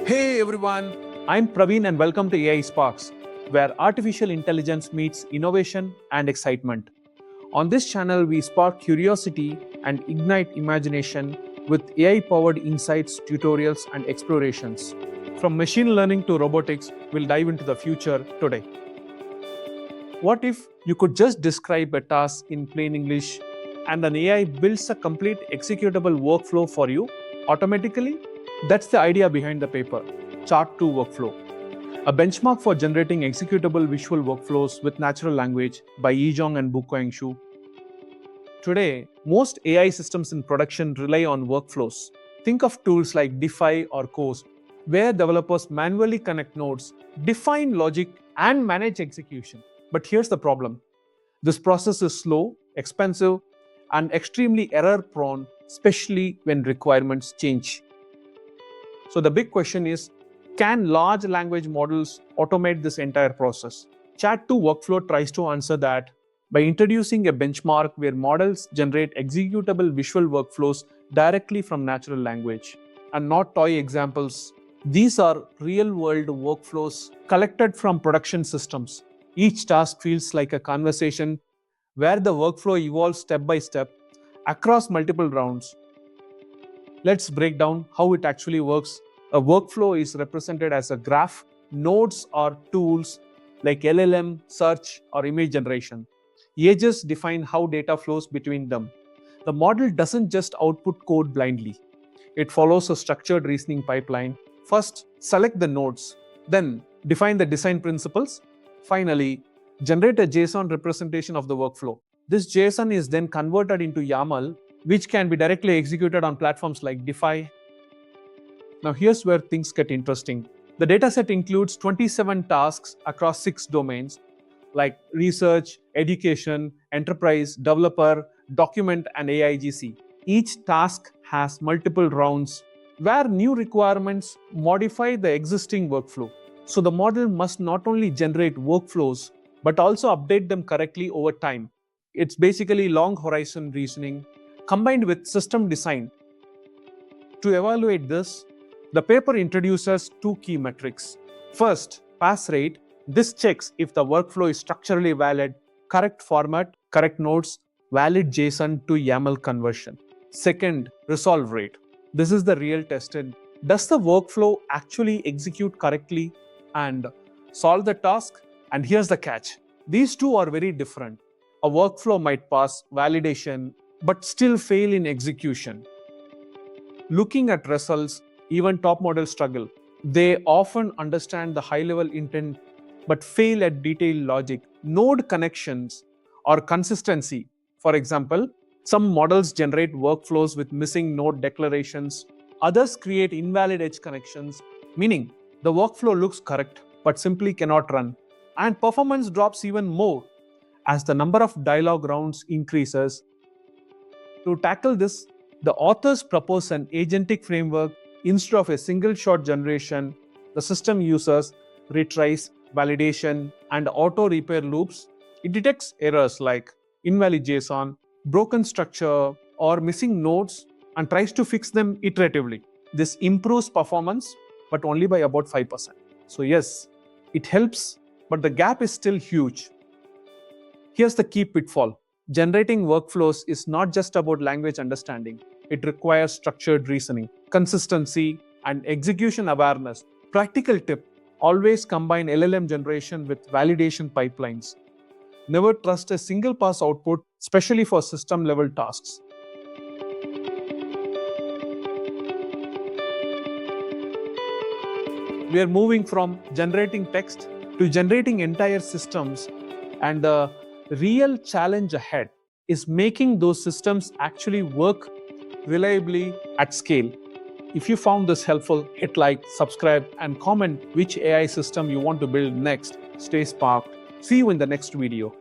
Hey everyone, I'm Praveen and welcome to AI Sparks, where artificial intelligence meets innovation and excitement. On this channel, we spark curiosity and ignite imagination with AI powered insights, tutorials, and explorations. From machine learning to robotics, we'll dive into the future today. What if you could just describe a task in plain English and an AI builds a complete executable workflow for you automatically? That's the idea behind the paper, Chat2Workflow, a benchmark for generating executable visual workflows with natural language by Yizhong and Bukoying Shu. Today, most AI systems in production rely on workflows. Think of tools like Defy or Coase, where developers manually connect nodes, define logic, and manage execution. But here's the problem. This process is slow, expensive, and extremely error-prone, especially when requirements change. So the big question is, can large language models automate this entire process? Chat2Workflow tries to answer that by introducing a benchmark where models generate executable visual workflows directly from natural language and not toy examples. These are real-world workflows collected from production systems. Each task feels like a conversation where the workflow evolves step by step across multiple rounds. Let's break down how it actually works. A workflow is represented as a graph. Nodes are tools like LLM, search, or image generation. Edges define how data flows between them. The model doesn't just output code blindly. It follows a structured reasoning pipeline. First, select the nodes, then define the design principles. Finally, generate a JSON representation of the workflow. This JSON is then converted into YAML, which can be directly executed on platforms like Defy. Now here's where things get interesting. The dataset includes 27 tasks across 6 domains like research, education, enterprise, developer, document, and AIGC. Each task has multiple rounds where new requirements modify the existing workflow. So the model must not only generate workflows but also update them correctly over time. It's basically long horizon reasoning combined with system design. To evaluate this, the paper introduces 2 key metrics. First, pass rate. This checks if the workflow is structurally valid, correct format, correct nodes, valid JSON to YAML conversion. Second, resolve rate. This is the real tested. Does the workflow actually execute correctly and solve the task? And here's the catch. These two are very different. A workflow might pass validation but still fail in execution. Looking at results, even top models struggle. They often understand the high-level intent but fail at detailed logic, node connections, or consistency. For example, some models generate workflows with missing node declarations. Others create invalid edge connections, meaning the workflow looks correct but simply cannot run. And performance drops even more as the number of dialogue rounds increases. To tackle this, the authors propose an agentic framework. Instead of a single shot generation, the system uses retries, validation, and auto repair loops. It detects errors like invalid JSON, broken structure, or missing nodes and tries to fix them iteratively. This improves performance, but only by about 5%. So yes, it helps, but the gap is still huge. Here's the key pitfall. Generating workflows is not just about language understanding. It requires structured reasoning, consistency, and execution awareness. Practical tip: always combine LLM generation with validation pipelines. Never trust a single pass output, especially for system level tasks. We are moving from generating text to generating entire systems, and the real challenge ahead is making those systems actually work reliably at scale. If you found this helpful, hit like, subscribe, and comment which AI system you want to build next. Stay sparked. See you in the next video.